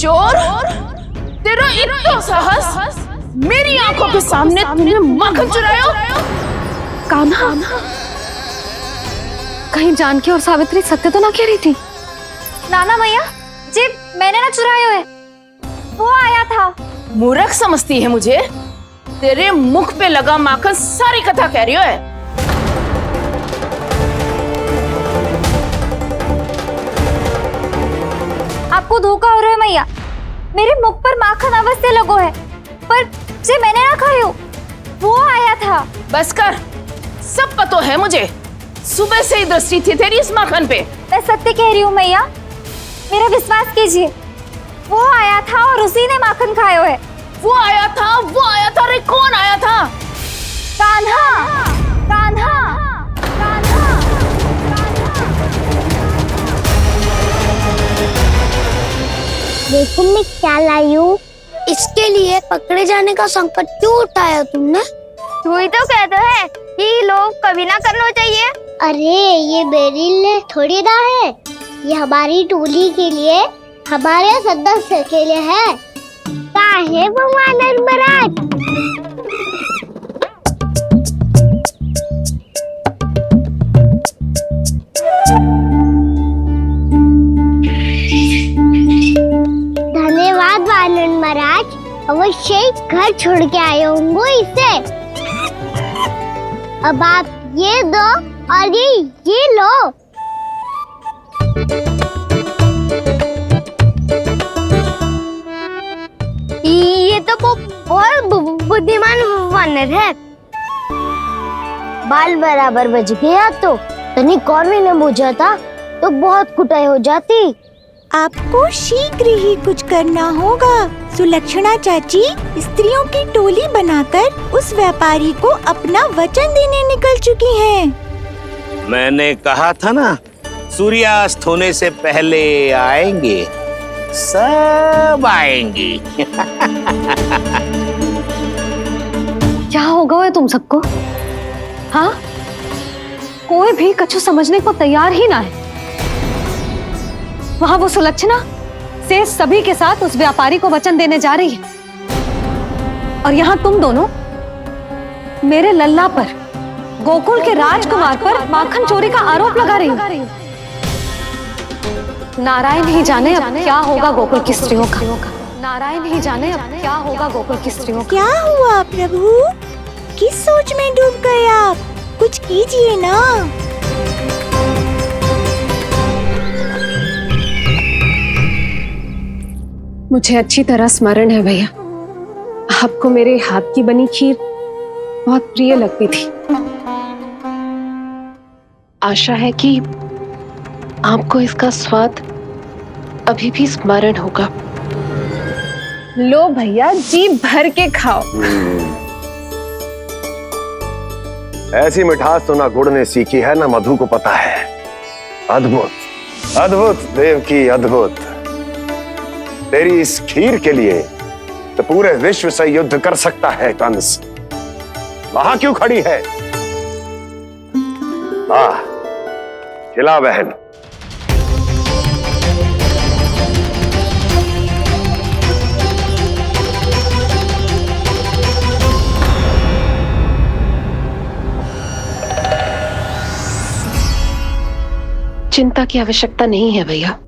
चोर, तेरा इतना साहस, मेरी आंखों के सामने तूने माखन चुरायो। कान्हा, कहीं जानकी और सावित्री सत्य तो ना कह रही थी? नाना मैया जी, मैंने ना चुरायो है, वो आया था। मूर्ख समझती है मुझे? तेरे मुख पे लगा माखन सारी कथा कह रही है। आपको धोखा हो रहा है मैया, मेरे मुख पर माखन अवश्य लगो है, पर जे मैंने ना खायो, वो आया था। बस कर, सब पता है मुझे। सुबह से ही दृष्टि थी तेरी इस माखन पे। मैं सत्य कह रही हूँ मैया, मेरा विश्वास कीजिए, वो आया था और उसी ने माखन खायो है। वो आया था। अरे कौन आया था? कान्हा, कान्हा, कान्हा। देखो मैं क्या लाई हूँ। इसके लिए पकड़े जाने का संकट क्यों उठाया तुमने? तू ही तो कहता है कि लोग कभी ना करना चाहिए। अरे ये मेरे लिए थोड़ी ना है, ये हमारी टोली के लिए, हमारे सदस्य के लिए है। काहे भगवान महाराज? धन्यवाद वानर महाराज, अवश्य ही घर छोड़ के आए होंगे इसे। अब आप ये दो और ये लो। ये तो बहुत बुद्धिमान वानर है। बाल बराबर बज गया तो तनिक और भी न बुझा था तो बहुत कुटाई हो जाती। आपको शीघ्र ही कुछ करना होगा। सुलक्षणा चाची स्त्रियों की टोली बनाकर उस व्यापारी को अपना वचन देने निकल चुकी हैं। मैंने कहा था ना, सूर्यास्त होने से पहले आएंगे, सब आएंगी। क्या होगा है तुम सबको? हाँ, कोई भी कछु समझने को तैयार ही ना है। वहां वो सुलक्षणा से सभी के साथ उस व्यापारी को वचन देने जा रही है, और यहाँ तुम दोनों मेरे लल्ला पर, गोकुल के राजकुमार पर माखन चोरी का आरोप लगा रही हो। नारायण ही जाने अब क्या होगा गोकुल की स्त्रियों का। नारायण ही जाने अब क्या होगा गोकुल की स्त्रियों का। क्या हुआ प्रभु? किस सोच में डूब गए आप? कुछ कीजिए ना। मुझे अच्छी तरह स्मरण है भैया, आपको मेरे हाथ की बनी खीर बहुत प्रिय लगती थी। आशा है कि आपको इसका स्वाद अभी भी स्मरण होगा। लो भैया, जी भर के खाओ। ऐसी मिठास तो ना गुड़ ने सीखी है ना मधु को पता है। अद्भुत, अद्भुत देवकी, अद्भुत। तेरी इस खीर के लिए तो पूरे विश्व से युद्ध कर सकता है कंस। वहां क्यों खड़ी है? वाह, खिला बहन। चिंता की आवश्यकता नहीं है भैया,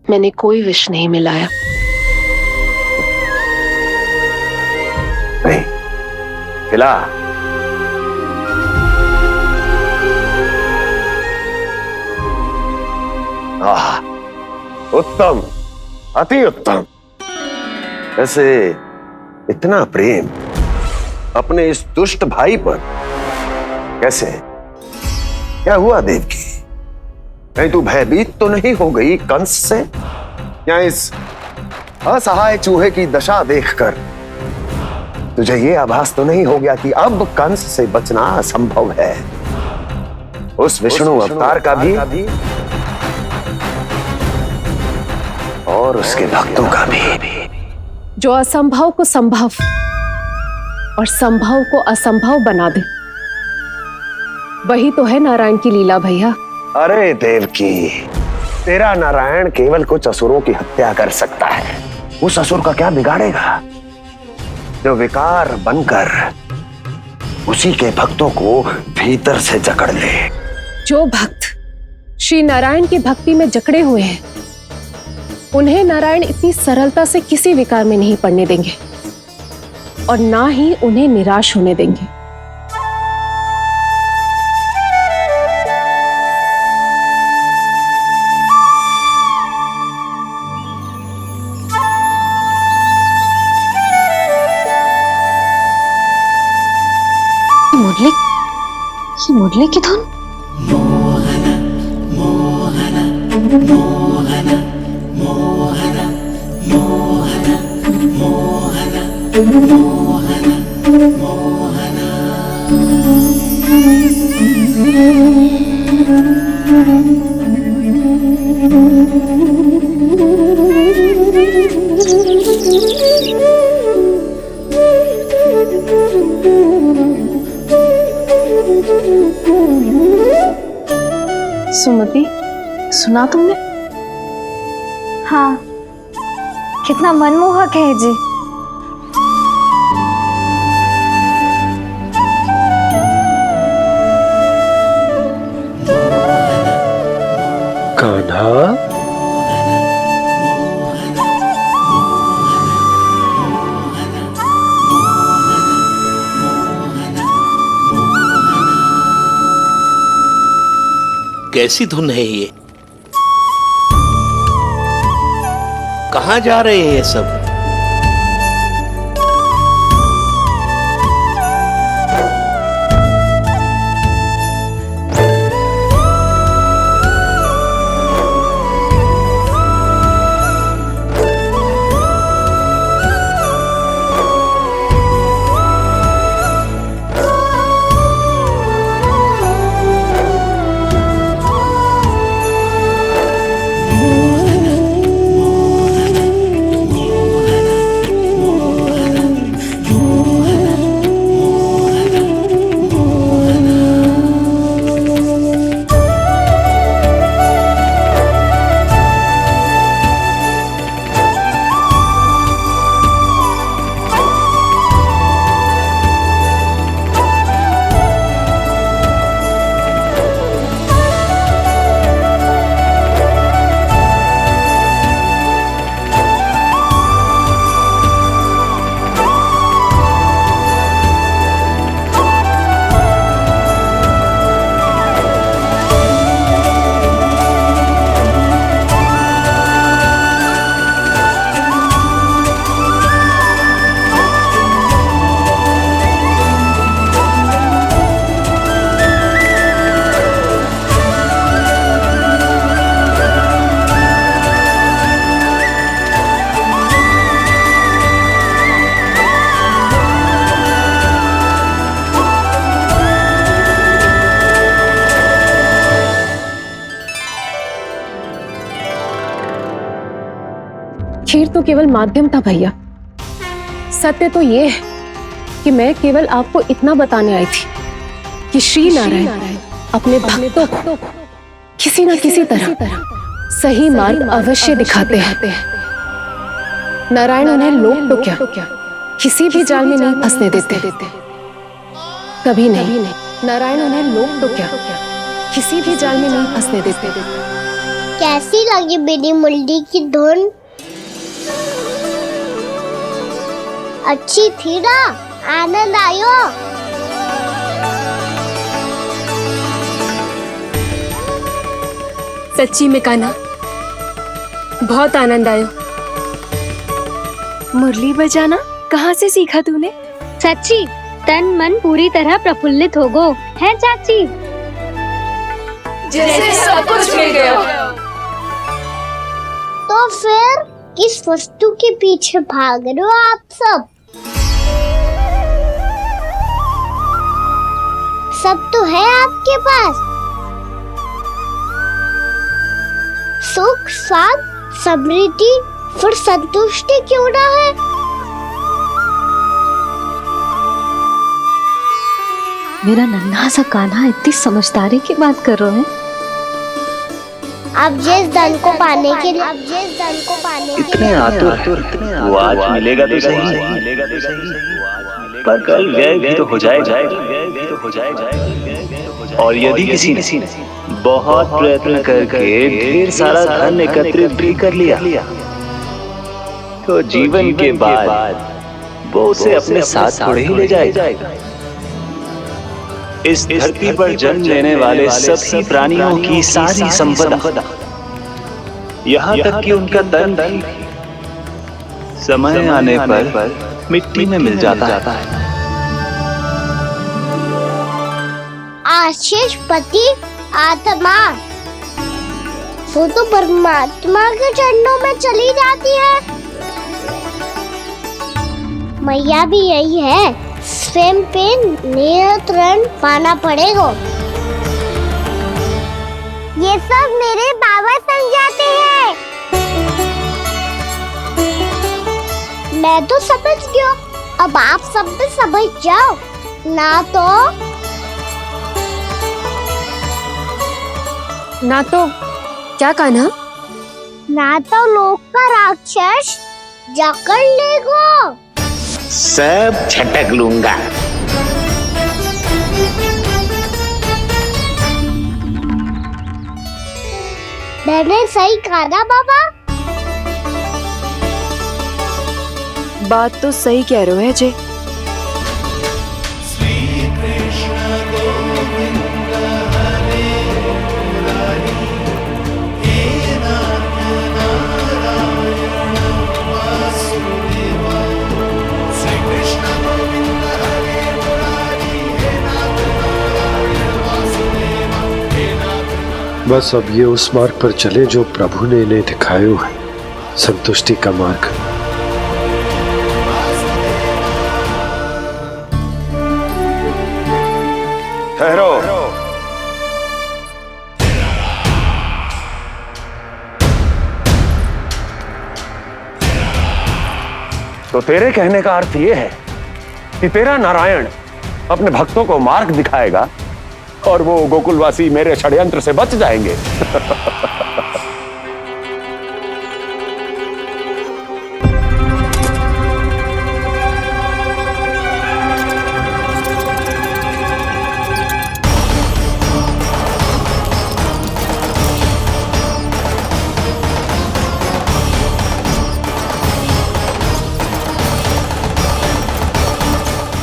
मैंने कोई विष नहीं मिलाया। नहीं, खिला। आह, उत्तम, अति उत्तम। वैसे इतना प्रेम अपने इस दुष्ट भाई पर कैसे? क्या हुआ देवकी? कहीं तू भयभीत तो नहीं हो गई कंस से? या इस असहाय चूहे की दशा देखकर तुझे ये आभास तो नहीं हो गया कि अब कंस से बचना असंभव है? उस विष्णु अवतार का भी और उसके भक्तों का भी। जो असंभव को संभव और संभव को असंभव बना दे, वही तो है नारायण की लीला भैया। अरे देवकी, तेरा नारायण केवल कुछ असुरों की हत्या कर सकता है। उस असुर का क्या बिगाड़ेगा जो विकार बनकर उसी के भक्तों को भीतर से जकड़ ले। जो भक्त श्री नारायण की भक्ति में जकड़े हुए हैं, उन्हें नारायण इतनी सरलता से किसी विकार में नहीं पड़ने देंगे और ना ही उन्हें निराश होने देंगे। मुरली की धुन। सुमति, सुना तुमने? हाँ, कितना मनमोहक है जी। कान्हा, कैसी धुन है ये? कहाँ जा रहे हैं ये सब? खीर तो केवल माध्यम था भैया। सत्य तो ये है कि मैं केवल आपको इतना बताने आई थी कि श्री नारायण अपने भक्तों को किसी न किसी तरह सही मार्ग अवश्य दिखाते हैं। नारायण उन्हें लोग तो क्या किसी भी जाल में नहीं फंसने देते, कभी नहीं। नारायण उन्हें लोग तो क्या किसी भी जाल में नहीं फंसने देते। कैसी लगी मेरी मुरली की धुन? अच्छी थी ना? आनंद आयो? सच्ची में कान्हा, बहुत आनंद आयो। मुरली बजाना कहाँ से सीखा तूने? सच्ची तन मन पूरी तरह प्रफुल्लित हो गो है चाची। जैसे सब कुछ मिल गया। तो फिर किस वस्तु के पीछे भाग रहे हो आप सब? सब तो है आपके पास। सुख, स्वाद, समृद्धि, फिर संतुष्टि क्यों ना है? मेरा नन्हा सा कान्हा इतनी समझदारी की बात कर रहे हैं। अब जिस धन को पाने के लिए इतने आतुर वो आज मिलेगा तो सही, पर कल व्यय भी तो हो जाएगा। और यदि किसी ने बहुत प्रयत्न करके ढेर सारा धन एकत्रित भी कर लिया, तो जीवन के बाद वो उसे अपने साथ थोड़े ही ले जाएगा। इस धरती पर जन्म लेने वाले सभी प्राणियों की सारी संपदा, यहाँ तक कि उनका तन भी समय आने पर मिट्टी में मिल जाता है। आशीष पति आत्मा वो तो परमात्मा के चरणों में चली जाती है। मैया भी यही है, स्वयं पे नियंत्रण पाना पड़ेगा। ये सब मेरे बाबा समझाते हैं। मैं तो समझ गया, अब आप सब भी समझ जाओ ना तो क्या कान्हा? ना तो लोक का राक्षस जकड़ लेगा। सब झटक लूंगा। मैंने सही कहा ना बाबा? बात तो सही कह रहे हो अजय। बस अब ये उस मार्ग पर चले जो प्रभु ने इन्हें दिखाया है, संतुष्टि का मार्ग। ठहरो। तो तेरे कहने का अर्थ यह है कि तेरा नारायण अपने भक्तों को मार्ग दिखाएगा और वो गोकुलवासी मेरे षड्यंत्र से बच जाएंगे।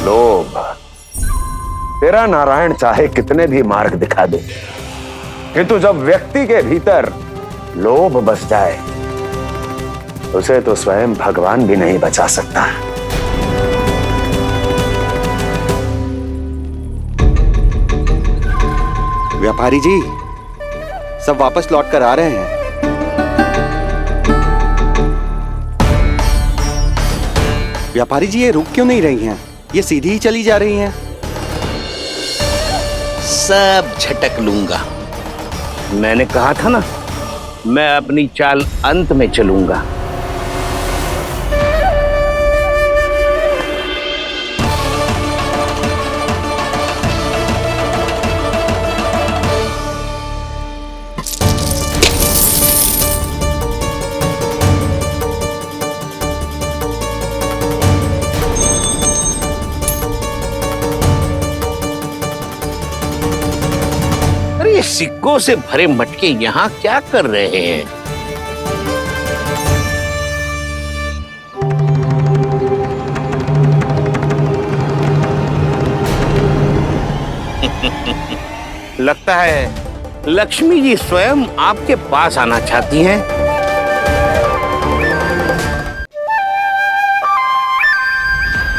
लोभ। तेरा नारायण चाहे कितने भी मार्ग दिखा दे, किंतु जब व्यक्ति के भीतर लोभ बस जाए, उसे तो स्वयं भगवान भी नहीं बचा सकता। व्यापारी जी, सब वापस लौट कर आ रहे हैं। व्यापारी जी, ये रुक क्यों नहीं रही हैं? ये सीधी ही चली जा रही हैं। सब झटक लूंगा। मैंने कहा था ना, मैं अपनी चाल अंत में चलूंगा। सिक्कों से भरे मटके यहाँ क्या कर रहे हैं? लगता है लक्ष्मी जी स्वयं आपके पास आना चाहती हैं।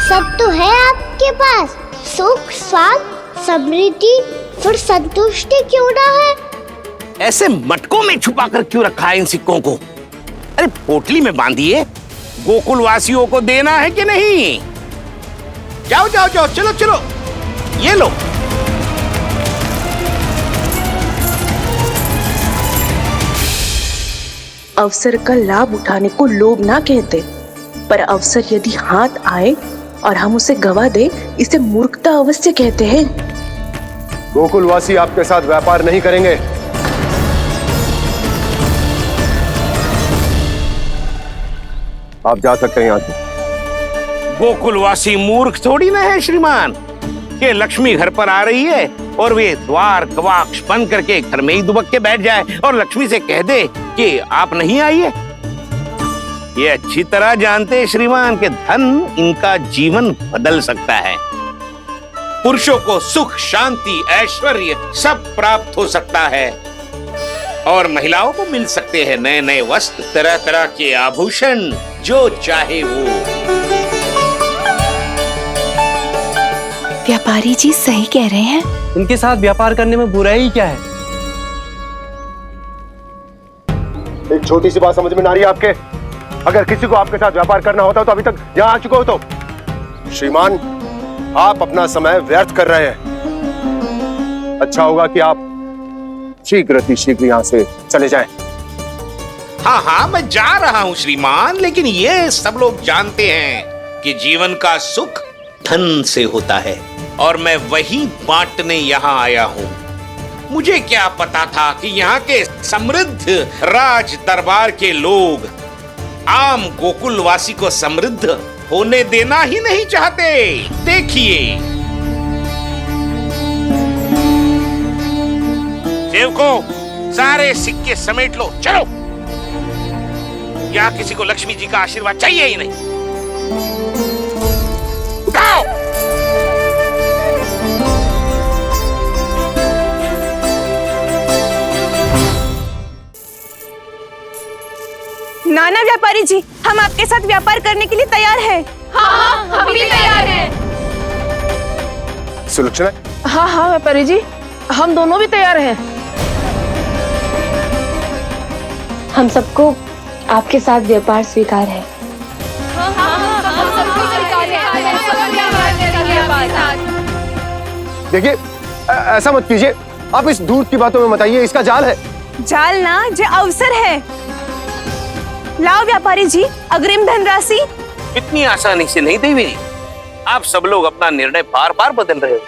सब तो है आपके पास, सुख, स्वाद, समृद्धि, फिर संतुष्टि क्यों ना है? ऐसे मटकों में छुपा कर क्यों रखा है इन सिक्कों को? अरे पोटली में बांधिए, गोकुलवासियों को देना है कि नहीं? जाओ जाओ जाओ, चलो चलो, ये लो। अवसर का लाभ उठाने को लोभ ना कहते, पर अवसर यदि हाथ आए और हम उसे गवा दे, इसे मूर्खता अवश्य कहते हैं। गोकुलवासी आपके साथ व्यापार नहीं करेंगे। आप जा सकते हैं यहाँ से। गोकुलवासी मूर्ख थोड़ी ना है श्रीमान। ये लक्ष्मी घर पर आ रही है और वे द्वार कवाक्ष बंद करके घर में ही दुबक के बैठ जाए और लक्ष्मी से कह दे कि आप नहीं आइए। ये अच्छी तरह जानते हैं श्रीमान कि धन इनका जीवन बदल सकता है। पुरुषों को सुख, शांति, ऐश्वर्य सब प्राप्त हो सकता है और महिलाओं को मिल सकते हैं नए नए वस्त्र, तरह तरह के आभूषण, जो चाहे वो। व्यापारी जी सही कह रहे हैं। इनके साथ व्यापार करने में बुराई क्या है? एक छोटी सी बात समझ में ना आ रही है आपके? अगर किसी को आपके साथ व्यापार करना होता तो अभी तक यहाँ आ चुके हो। तो श्रीमान, आप अपना समय व्यर्थ कर रहे हैं। अच्छा होगा कि आप शीघ्र यहाँ से चले जाएं। हाँ हाँ, मैं जा रहा हूँ श्रीमान, लेकिन ये सब लोग जानते हैं कि जीवन का सुख धन से होता है और मैं वही बांटने यहाँ आया हूँ। मुझे क्या पता था कि यहाँ के समृद्ध राज दरबार के लोग आम गोकुलवासी को समृद्ध होने देना ही नहीं चाहते। देखिए सेवकों, सारे सिक्के समेट लो, चलो। यहाँ किसी को लक्ष्मी जी का आशीर्वाद चाहिए ही नहीं। उठाओ। नाना व्यापारी जी, हम आपके साथ व्यापार करने के लिए तैयार हैं। हाँ, हम भी तैयार हैं। सुलक्षणा? हाँ हाँ व्यापारी जी, हम दोनों भी तैयार हैं। हम सबको आपके साथ व्यापार स्वीकार है। देखिए, ऐसा मत कीजिए। आप इस दूध की बातों में मत आइए, इसका जाल है। जाल ना, जो अवसर है। लाओ व्यापारी जी, अग्रिम धनराशि। इतनी आसानी से नहीं देवी जी। आप सब लोग अपना निर्णय बार बार बदल रहे हो।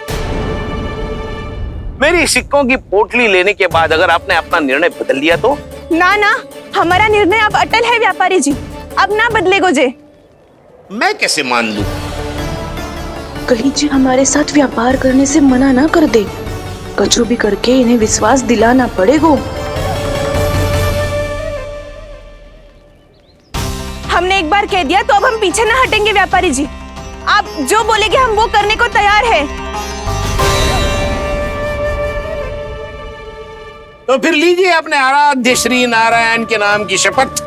मेरी सिक्कों की पोटली लेने के बाद अगर आपने अपना निर्णय बदल लिया तो? ना ना, हमारा निर्णय अब अटल है व्यापारी जी, अब ना बदलेगो जे। मैं कैसे मान लूं? कहीं जी हमारे साथ व्यापार करने से मना ना कर दे। कछु भी करके इन्हें विश्वास दिलाना पड़ेगा। हमने एक बार कह दिया तो अब हम पीछे ना हटेंगे व्यापारी जी। आप जो बोलेंगे हम वो करने को तैयार है। तो फिर लीजिए अपने आराध्य श्री नारायण के नाम की शपथ।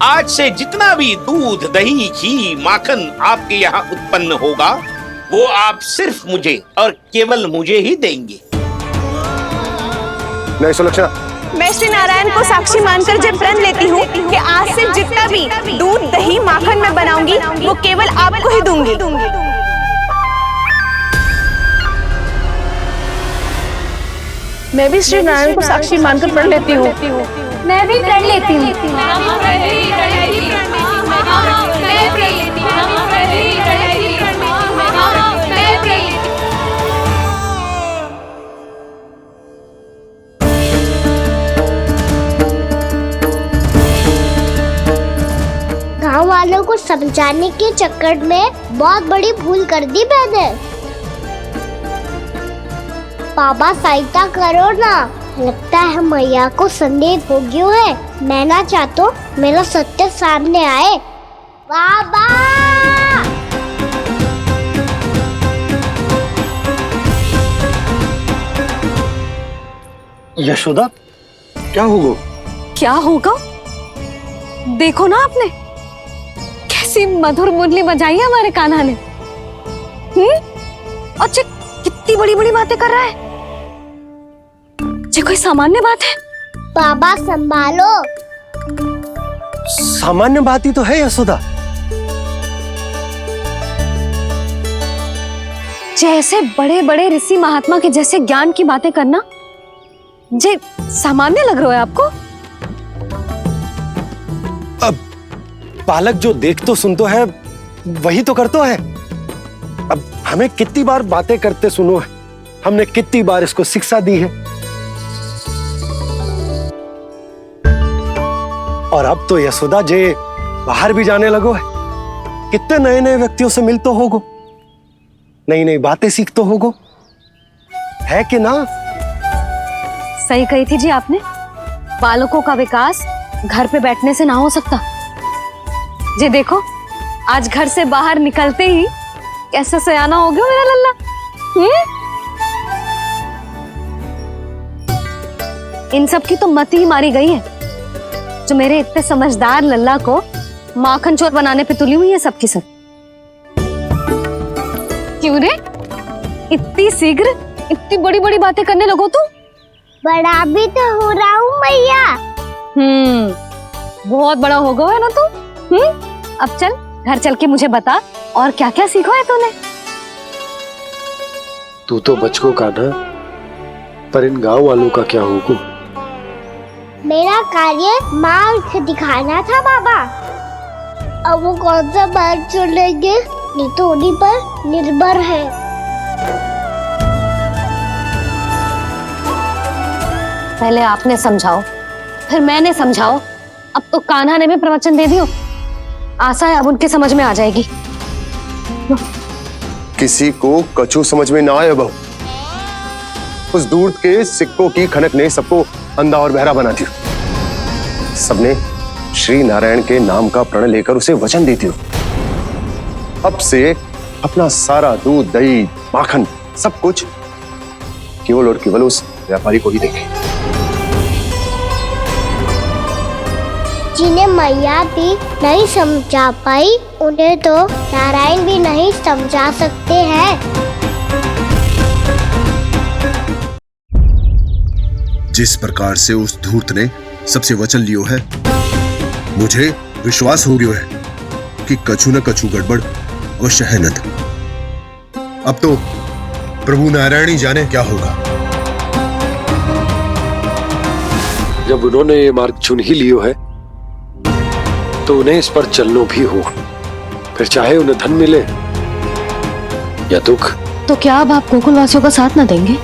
आज से जितना भी दूध, दही, घी, माखन आपके यहाँ उत्पन्न होगा वो आप सिर्फ मुझे और केवल मुझे ही देंगे। नहीं सुलक्षणा, मैं श्री नारायण को साक्षी मानकर जब प्रण लेती हूँ कि आज से जितना भी दूध, दही, माखन मैं बनाऊंगी वो केवल आपको ही दूंगी। मैं भी श्री नारायण को साक्षी मानकर प्रण लेती हूँ। मैं भी प्रण लेती हूँ। गाँव वालों को समझाने के चक्कर में बहुत बड़ी भूल कर दी मैंने। बाबा सहायता करो ना, लगता है मैया को संदेह हो गया है। मैं ना चाहता मेरा सत्य सामने आए। बाबा! यशोदा, क्या होगा? क्या होगा? देखो ना आपने कैसी मधुर मुरली बजाई है हमारे कान्हा ने। अच्छा, कितनी बड़ी बड़ी बातें कर रहा है। ये कोई सामान्य बात है? बाबा संभालो। सामान्य बात ही तो है यशोदा। जैसे बड़े बड़े ऋषि महात्मा के जैसे ज्ञान की बातें करना जे सामान्य लग रहा है आपको? अब बालक जो देख तो सुन तो है वही तो कर तो है। अब हमें कितनी बार बातें करते सुनो है, हमने कितनी बार इसको शिक्षा दी है। और अब तो यशोदा जे बाहर भी जाने लगो है, कितने नए नए व्यक्तियों से मिल तो होगो, नई नई बातें सीख तो होगो, है कि ना? सही कही थी जी आपने। बालकों का विकास घर पे बैठने से ना हो सकता। जी देखो, आज घर से बाहर निकलते ही कैसे सयाना हो गया मेरा लल्ला। इन सब की तो मत ही मारी गई है, जो मेरे इतने समझदार लल्ला को माखन चोर बनाने पे तुली हुई है सबकी सब। क्यों रे, इतनी शीघ्र इतनी बड़ी बड़ी बातें करने लगो तू? बड़ा भी तो हो रहा हूँ मैया। बहुत बड़ा हो गया है ना तू। अब चल घर चल के मुझे बता और क्या क्या सीखा है तूने। तू तो बचकों का ना, पर इन गांव वालों का क्या होगा? मेरा कार्य मार्ग दिखाना था बाबा। अब वो कौन सा मार्ग चुनेंगे ये तो उन्हीं पर निर्भर है। पहले आपने समझाओ, फिर मैंने समझाओ, अब तो कान्हा ने भी प्रवचन दे दियो। आशा है अब उनके समझ में आ जाएगी। किसी को कछु समझ में ना आए बहू। उस दूध के सिक्कों की खनक ने सबको अंधा और बहरा बना दिया। सबने श्री नारायण के नाम का प्रण लेकर उसे वचन देती हो। अब से अपना सारा दूध, दही, माखन सब कुछ केवल और केवल उस व्यापारी को ही देंगे। जिन्हें मैया भी नहीं समझा पाई, उन्हें तो नारायण भी नहीं समझा सकते हैं। जिस प्रकार से उस धूर्त ने सबसे वचन लियो है, मुझे विश्वास हो गया है कि कछु न कछु गड़बड़ अवश्य है नद। अब तो प्रभु नारायण ही जाने क्या होगा। जब उन्होंने ये मार्ग चुन ही लियो है, तो उन्हें इस पर चलना भी हो, फिर चाहे उन्हें धन मिले या दुख। तो क्या अब आप गोकुल वासियों का साथ न देंगे?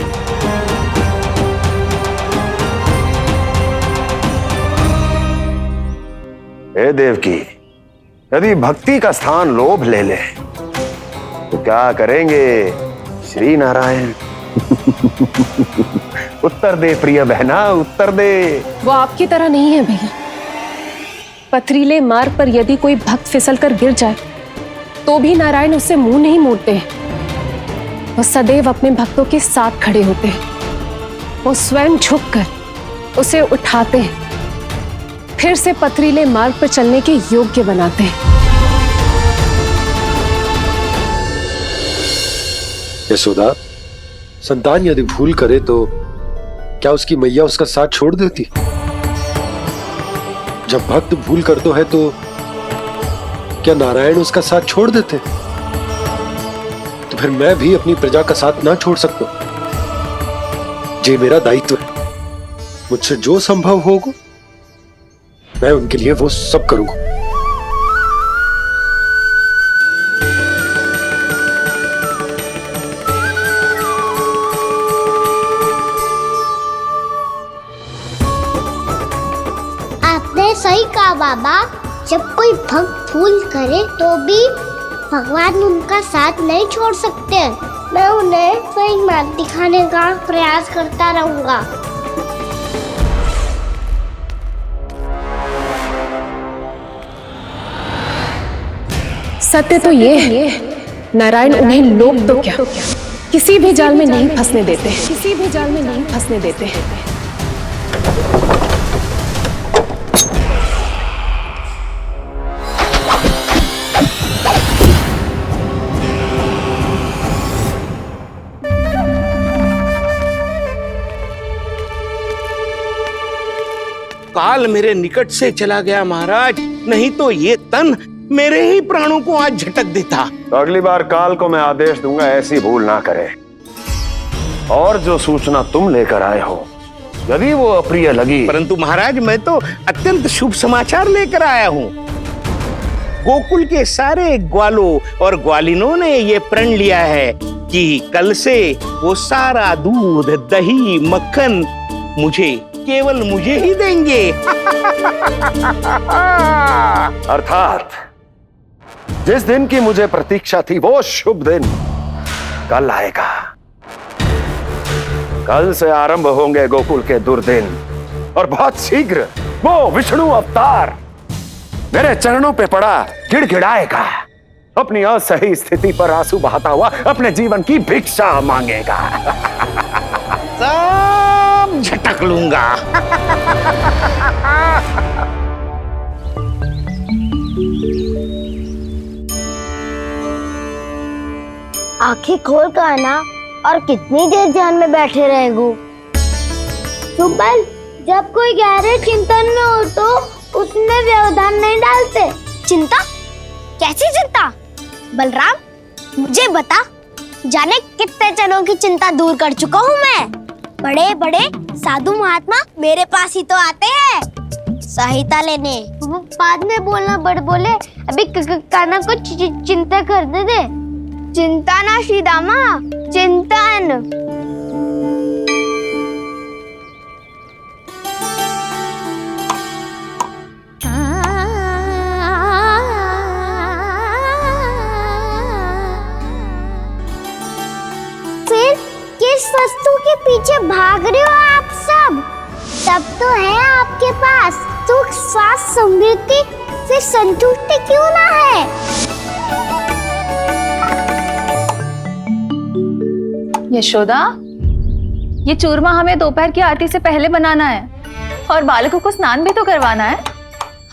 हे देवकी, यदि भक्ति का स्थान लोभ ले ले तो क्या करेंगे श्री नारायण? उत्तर दे प्रिय बहना, उत्तर दे। वो आपकी तरह नहीं है भैया। पथरीले मार्ग पर यदि कोई भक्त फिसलकर गिर जाए तो भी नारायण उससे मुंह नहीं मोड़ते हैं। वो सदैव अपने भक्तों के साथ खड़े होते हैं। वो स्वयं झुककर उसे उठाते हैं, फिर से पथरीले मार्ग पर चलने के योग्य बनाते हैं। यशोदा, संतान यदि भूल करे तो क्या उसकी मैया उसका साथ छोड़ देती? जब भक्त भूल करता है तो क्या नारायण उसका साथ छोड़ देते? तो फिर मैं भी अपनी प्रजा का साथ ना छोड़ सकता। ये मेरा दायित्व है। मुझसे जो संभव होगा मैं उनके लिए वो सब करूंगा। आपने सही कहा बाबा। जब कोई भक्त भूल करे तो भी भगवान उनका साथ नहीं छोड़ सकते। मैं उन्हें सही मार्ग दिखाने का प्रयास करता रहूंगा। सत्य तो ये है, नारायण उन्हें लोग तो क्या किसी भी जाल में नहीं फंसने देते, किसी भी जाल में नहीं फंसने देते हैं। काल मेरे निकट से चला गया महाराज, नहीं तो ये तन मेरे ही प्राणों को आज झटक देता। तो अगली बार काल को मैं आदेश दूंगा ऐसी भूल ना करे। और जो सूचना तुम लेकर आए हो यदि वो अप्रिय लगी, परंतु महाराज मैं तो अत्यंत शुभ समाचार लेकर आया हूँ। गोकुल के सारे ग्वालों और ग्वालिनों ने ये प्रण लिया है कि कल से वो सारा दूध, दही, मक्खन मुझे केवल मुझे ही देंगे। अर्थात जिस दिन की मुझे प्रतीक्षा थी वो शुभ दिन कल आएगा। कल से आरंभ होंगे गोकुल के दुर्दिन और बहुत शीघ्र वो विष्णु अवतार मेरे चरणों पे पड़ा गिड़गिड़ाएगा, अपनी असही स्थिति पर आंसू बहाता हुआ अपने जीवन की भिक्षा मांगेगा। सब झटक लूंगा। आंखें खोल कर आना और कितनी देर ध्यान में बैठे रहेगो। सुबह जब कोई गहरे चिंतन में हो तो उसमें व्यवधान नहीं डालते। चिंता? कैसी चिंता? बलराम मुझे बता, जाने कितने जनों की चिंता दूर कर चुका हूँ मैं। बड़े बड़े साधु महात्मा मेरे पास ही तो आते हैं सहायता लेने। बाद में बोलना बड़ बोले, अभी काना को चिंता करने दे। चिंता ना श्रीदामा, चिंतन। फिर किस वस्तु के पीछे भाग रहे हो आप सब? सब तो है आपके पास, सुख स्वास्थ्य समृद्धि से संतुष्टि क्यों ना है? यशोदा, ये चूरमा हमें दोपहर की आरती से पहले बनाना है और बालकों को स्नान भी तो करवाना है,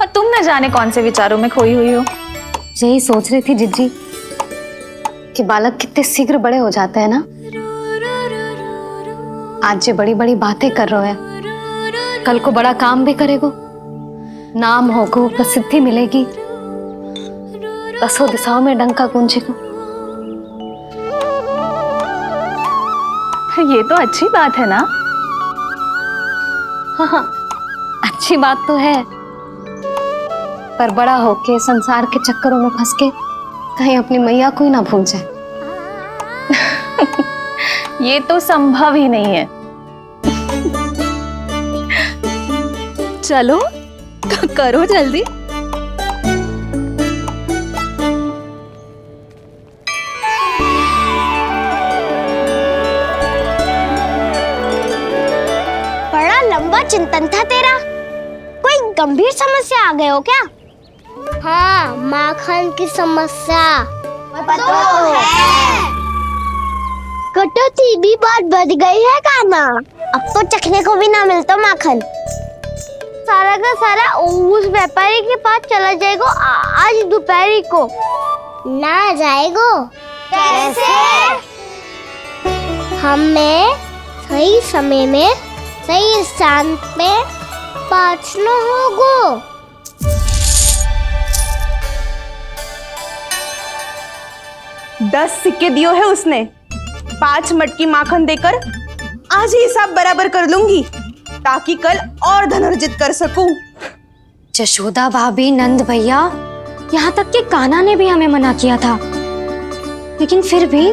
और तुम न जाने कौन से विचारों में खोई हुई हो। यही सोच रही थी जिज्जी कि बालक कितने शीघ्र बड़े हो जाते हैं ना। आज जो बड़ी बड़ी बातें कर रहे हैं, कल को बड़ा काम भी करेगो, नाम होगो, प्रसिद्धि मिलेगी, दसों दिशाओं में डंका गूंजेगो। ये तो अच्छी बात है ना? हाँ, अच्छी बात तो है, पर बड़ा होके संसार के चक्करों में फंस के कहीं अपनी मैया को ही ना भूल जाए। ये तो संभव ही नहीं है। चलो करो जल्दी। बड़ा लंबा चिंतन था तेरा। कोई गंभीर समस्या आ गए हो क्या? हाँ, माखन की समस्या तो है। कटौती भी बहुत बढ़ गई है काना। अब तो चखने को भी ना मिलता माखन। सारा का सारा उस व्यापारी के पास चला जाएगा आज दोपहर को। ना जाएगो? कैसे? हमें सही समय में सही स्थान पे पहुंचना होगा। दस सिक्के दियो है उसने, 5 मटकी माखन देकर आज ही हिसाब बराबर कर लूंगी ताकि कल और धन अर्जित कर सकूं। जशोदा भाभी, नंद भैया, यहाँ तक कि कान्हा ने भी हमें मना किया था, लेकिन फिर भी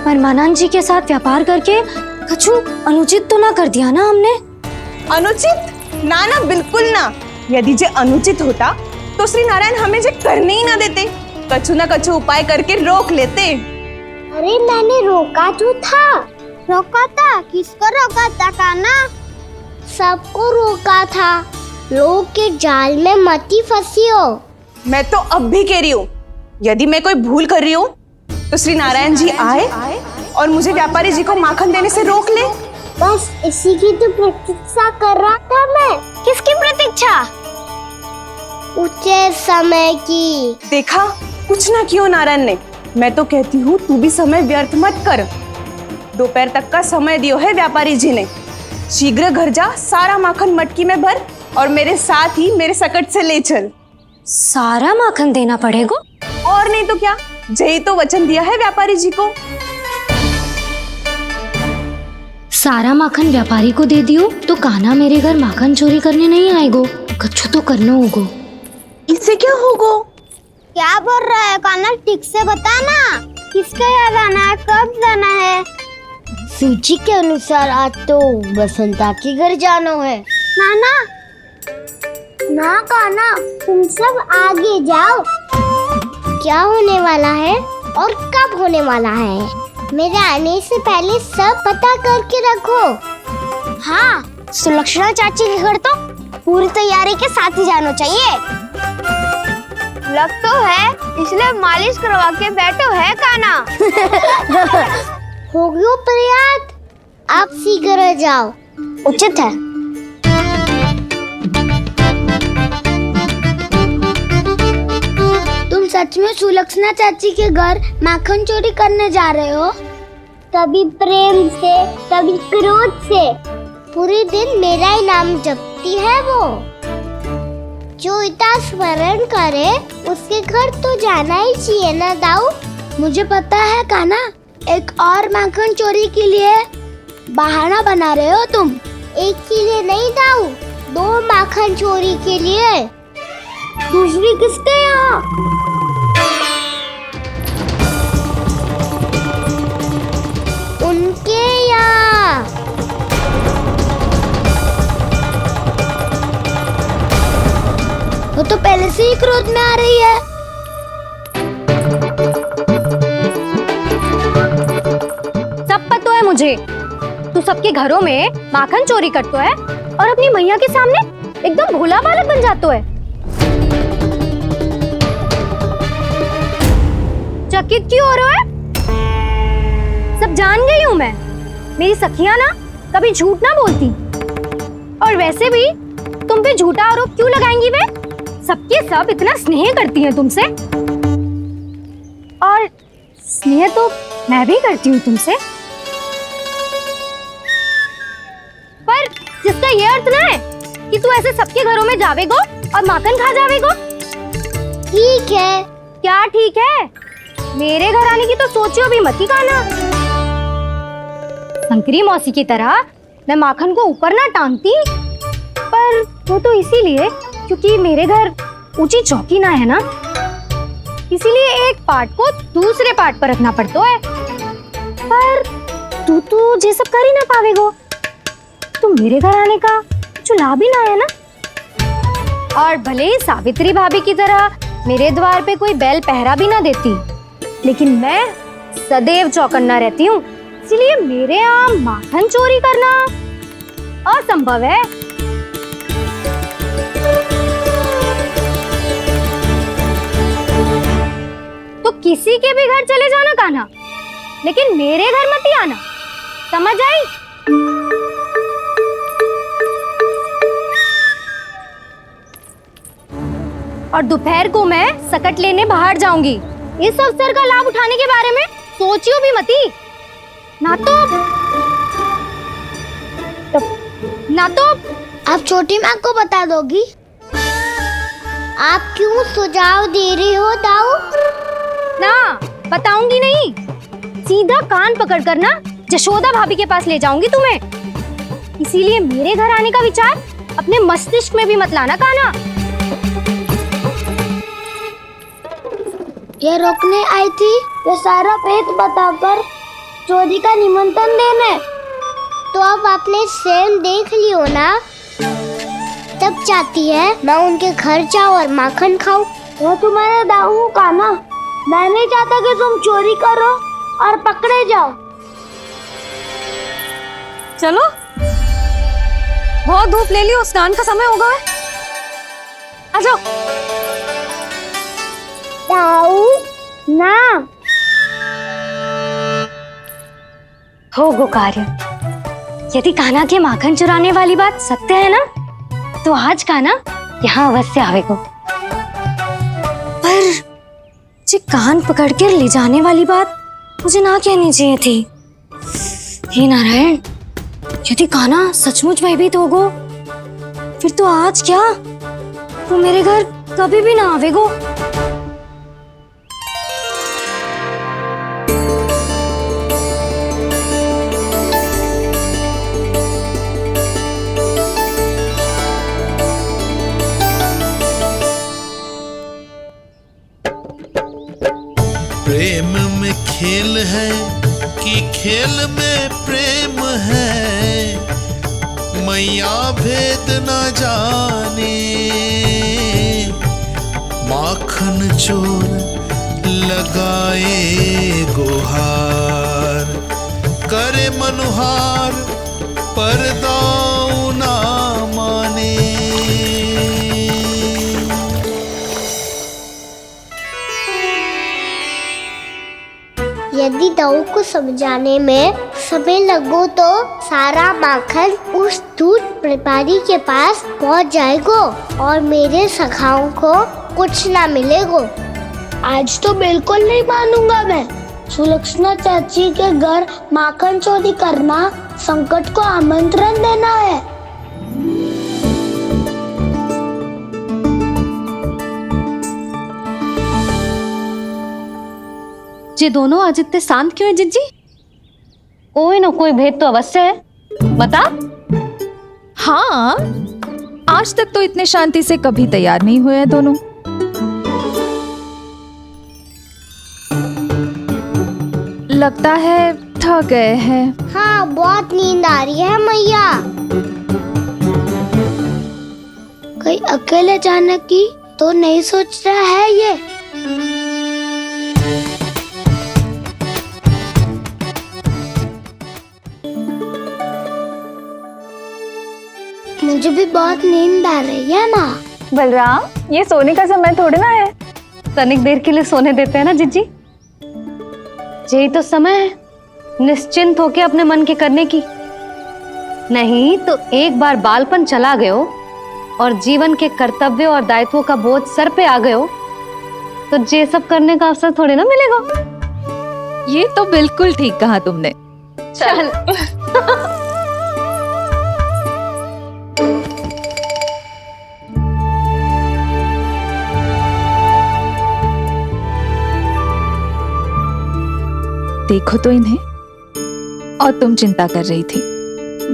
परमानंद जी के साथ व्यापार करके कछु अनुचित तो ना कर दिया ना हमने? अनुचित? ना ना, बिल्कुल ना। यदि जे अनुचित होता तो श्री नारायण हमें जे करने ही ना देते, कछु ना कछु उपाय करके रोक लेते। अरे मैंने रोका तो था। रोका था? किसको रोका था कान्हा? सबको रोका था। लोग के जाल में मत ही फंसी हो। मैं तो अब भी कह रही हूँ, यदि मैं कोई भूल कर रही हूँ तो श्री नारायण जी आए और मुझे व्यापारी जी को माखन देने से रोक ले। बस इसी की तो प्रतीक्षा कर रहा था मैं। किसकी प्रतीक्षा? उचित समय की। देखा, कुछ ना किया नारायण ने। मैं तो कहती हूँ तू भी समय व्यर्थ मत कर। दोपहर तक का समय दियो है व्यापारी जी ने। शीघ्र घर जा, सारा माखन मटकी में भर और मेरे साथ ही मेरे सकट से ले चल। सारा माखन देना पड़ेगा? और नहीं तो क्या, जय तो वचन दिया है व्यापारी जी को। सारा माखन व्यापारी को दे दियो तो कान्हा मेरे घर माखन चोरी करने नहीं आएगो। कछु तो करना होगा। इससे क्या होगा? क्या बोल रहा है कान्हा? ठीक से बता ना। किसका यहाँ जाना है, कब जाना है? सूची के अनुसार आज तो बसंता के घर जाना है। नाना ना काना, तुम सब आगे जाओ। क्या होने वाला है और कब होने वाला है, मेरे आने से पहले सब पता करके रखो। हाँ, सुलक्षणा चाची के घर तो पूरी तैयारी के साथ ही जाना चाहिए। लग तो है, इसलिए मालिश करवा के बैठो है काना। हो गयो प्रयास, आप शीघ्र जाओ, उचित है। तुम सच में सुलक्षणा चाची के घर माखन चोरी करने जा रहे हो? कभी प्रेम से, कभी क्रोध से, पूरे दिन मेरा ही नाम जपती है वो। जो इतना स्मरण करे उसके घर तो जाना ही चाहिए ना दाऊ। मुझे पता है काना, एक और माखन चोरी के लिए बहाना बना रहे हो तुम। एक के लिए नहीं दाऊ, 2 माखन चोरी के लिए। दूसरी किसके यहाँ? उनके यहाँ। वो तो पहले से ही क्रोध में आ रही है। सब पता है मुझे, तू सबके घरों में माखन चोरी करतो है और अपनी मैया के सामने एकदम भोला बालक बन जातो है। चकित क्यों हो रहा है? सब जान गई हूँ मैं, मेरी सखियां ना कभी झूठ ना बोलती। और वैसे भी तुम पे झूठा आरोप क्यों लगाएंगी वे? सबके सब इतना स्नेह करती हैं तुमसे, और स्नेह तो मैं भी करती हूँ तुमसे। पर जिसका ये अर्थ ना है कि तू ऐसे सबके घरों में जावेगो और माखन खा जावेगो। ठीक है। क्या ठीक है? मेरे घर आने की तो सोचियो भी मत ही काना। शंकरी मौसी की तरह मैं माखन को ऊपर ना टांगती, पर वो तो इसीलिए क्योंकि मेरे घर ऊंची चौकी ना है ना, इसीलिए एक पार्ट को दूसरे पार्ट पर रखना पड़ता है। पर तू ये सब कर ही ना पावेगो, तो मेरे घर आने का कुछ लाभ ही ना है ना। और भले ही सावित्री भाभी की तरह मेरे द्वार पे कोई बैल पहरा भी ना देती, लेकिन मैं सदैव चौकन्ना रहती हूँ, इसलिए मेरे यहाँ माखन चोरी करना असंभव है। तो किसी के भी घर चले जाना कान्हा, लेकिन मेरे घर मत ही आना, समझ आई? और दोपहर को मैं सकट लेने बाहर जाऊंगी। इस अवसर का लाभ उठाने के बारे में सोचियो भी मती, ना तो आप छोटी माँ को बता दोगी? आप क्यों सुझाव दे रही हो दाऊ? ना बताऊंगी नहीं, सीधा कान पकड़ कर ना जशोदा भाभी के पास ले जाऊंगी तुम्हें। इसीलिए मेरे घर आने का विचार अपने मस्तिष्क में भी मत लाना कान्हा। ये रोकने आई थी ये सारा पेट बताकर चोरी का निमंत्रण देने। तो अब आपने स्वयं देख लियो ना, तब चाहती है मैं उनके घर जाऊँ और माखन खाऊं। मैं तुम्हारा दाऊ का ना, मैं नहीं चाहता कि तुम चोरी करो और पकड़े जाओ। चलो, बहुत धूप ले लियो, स्नान का समय होगा है। आ जाओ। दाऊ ना हो गो कार्य। यदि कान्हा के माखन चुराने वाली बात सत्य है ना, तो आज कान्हा यहाँ अवश्य आवेगो। पर जी कान पकड़ कर ले जाने वाली बात मुझे ना कहनी चाहिए थी। हे नारायण, यदि कान्हा सचमुच भयभीत होगो, फिर तो आज क्या, वो मेरे घर कभी भी ना आवेगो। प्रेम में खेल है कि खेल में प्रेम है, मैया भी भेद न जाने, माखन चोर लगाए गुहार, करे मनुहार पर दाऊ ना माने। यदि दाऊ को समझाने में समय लगो तो सारा माखन उस दूध व्यापारी के पास पहुंच जाएगा और मेरे सखाओं को कुछ ना मिलेगा। आज तो बिल्कुल नहीं मानूंगा मैं। सुलक्षणा चाची के घर माखन चोरी करना संकट को आमंत्रण देना है। ये दोनों आज इतने शांत क्यों है जिज्जी? कोई ना कोई भेद तो अवश्य है, बता। हाँ, आज तक तो इतने शांति से कभी तैयार नहीं हुए हैं दोनों। लगता है थक गए हैं। हाँ, बहुत नींद आ रही है मैया। कहीं अकेले जाने की तो नहीं सोच रहा है ये? मुझे भी बहुत नींद आ रही है माँ। बलराम, ये सोने का समय थोड़ी ना है। तनिक देर के लिए सोने देते हैं ना जिज्जी। यही तो समय है निश्चिंत होके अपने मन के करने की। नहीं तो एक बार बालपन चला गयो और जीवन के कर्तव्यों और दायित्वों का बोझ सर पे आ गयो तो ये सब करने का अवसर थोड़े ना मिलेगा। ये तो बिल्कुल ठीक कहा तुमने। चल देखो तो इन्हें। और तुम चिंता कर रही थी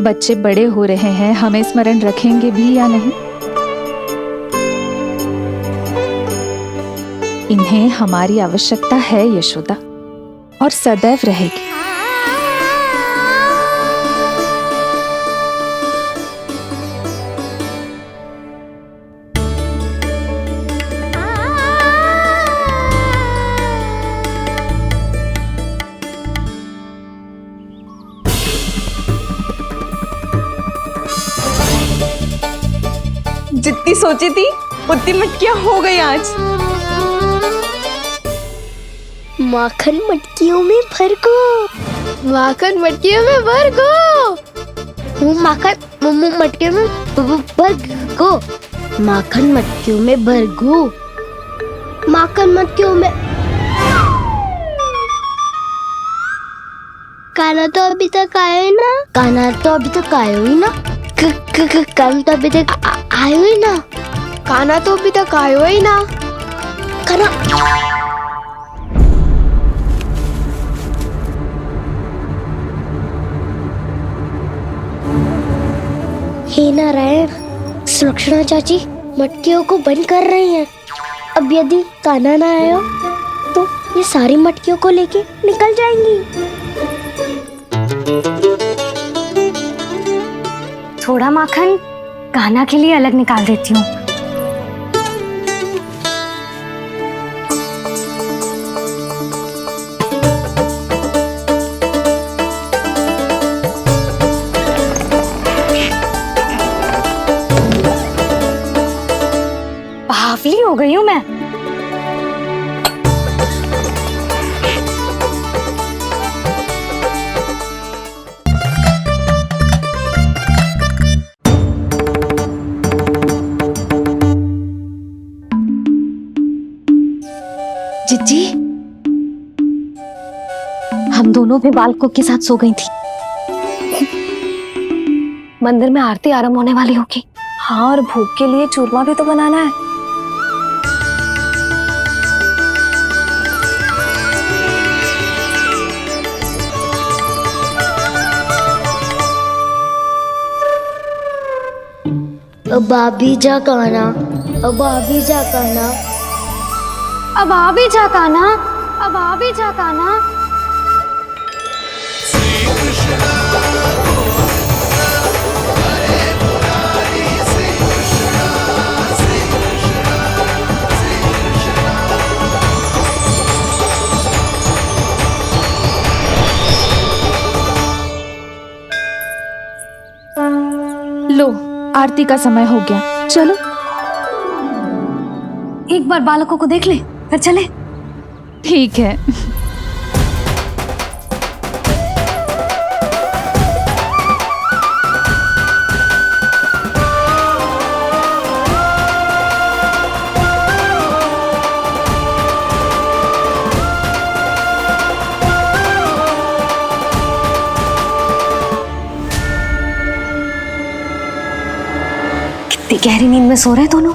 बच्चे बड़े हो रहे हैं, हमें स्मरण रखेंगे भी या नहीं। इन्हें हमारी आवश्यकता है यशोदा, और सदैव रहेगी। जितनी सोची थी उतनी मटकियां हो गई आज। माखन मटकियों में भर को। माखन मटकियों में भर को। माखन मटकियों में भर को। माखन मटकियों में भर को। माखन मटकियों में। काना तो अभी तक आया ही ना। काना तो अभी तक आया ही ना। काना तो अभी तक आयो ही ना। काना तो अभी तक आयो ही ना। काना हे नारायण, सुलक्षणा चाची मटकियों को बंद कर रही हैं। अब यदि काना ना आया तो ये सारी मटकियों को लेके निकल जाएंगी। थोड़ा माखन कान्हा के लिए अलग निकाल देती हूँ। बावली हो गई हूँ मैं। जिज्जी, हम दोनों भी बालकों के साथ सो गई थी। मंदिर में आरती आरंभ होने वाली होगी। हाँ, और भूख के लिए चूरमा भी तो बनाना है। अब आ भी जा कान्हा। अब आ भी जा कान्हा। अब आ भी जा कान्हा। अब आ भी जा कान्हा। श्री कृष्ण आरती का समय हो गया, चलो। एक बार बालकों को देख ले, फिर चले। ठीक है। कितनी गहरी नींद में सो रहे दोनों।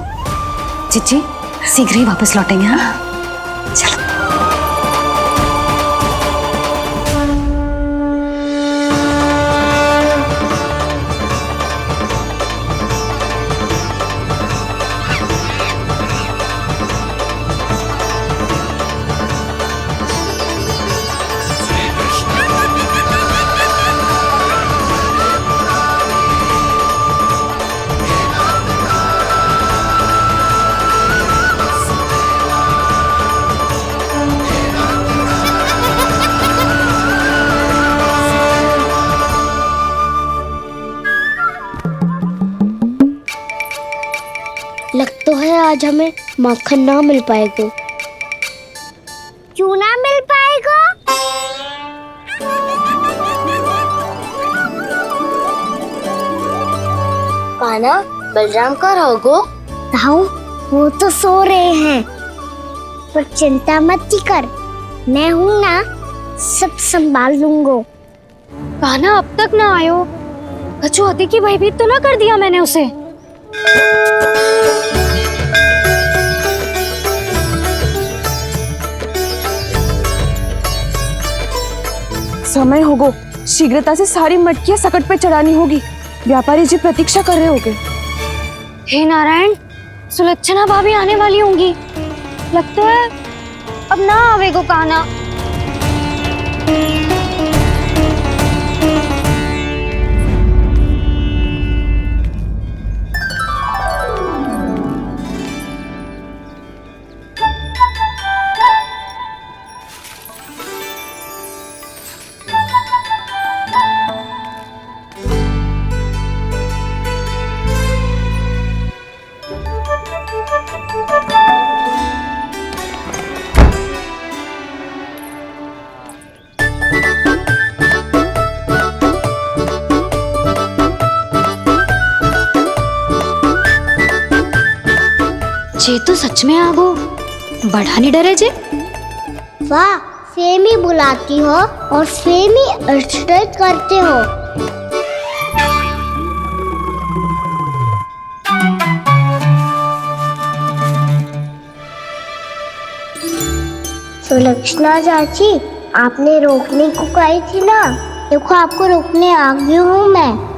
चिच्ची शीघ्र ही वापस लौटेंगे। हाँ चलो। लग तो है आज हमें माखन ना मिल पाएगा। क्यों ना मिल पाएगा? कान्हा, बलराम का रहोगो? ताऊ, वो तो सो रहे हैं, पर चिंता मत कर, मैं हूँ ना, सब संभाल लूंगा। कान्हा अब तक ना आयो, कछु हाथी की भयभीत तो ना कर दिया मैंने उसे? समय होगो, शीघ्रता से सारी मटकियां सकट पे चढ़ानी होगी। व्यापारी जी प्रतीक्षा कर रहे होंगे। हे नारायण, सुलक्षणा भाभी आने वाली होंगी। लगता है अब ना आवेगो कान्हा। जे तो सच में आगो, बढ़ा नहीं डरे जे। वाह, सेम ही बुलाती हो और सेम ही अर्चना करते हो। सुलक्षणा चाची, आपने रोकने को कही थी ना, देखो आपको रोकने आ गई हूँ मैं।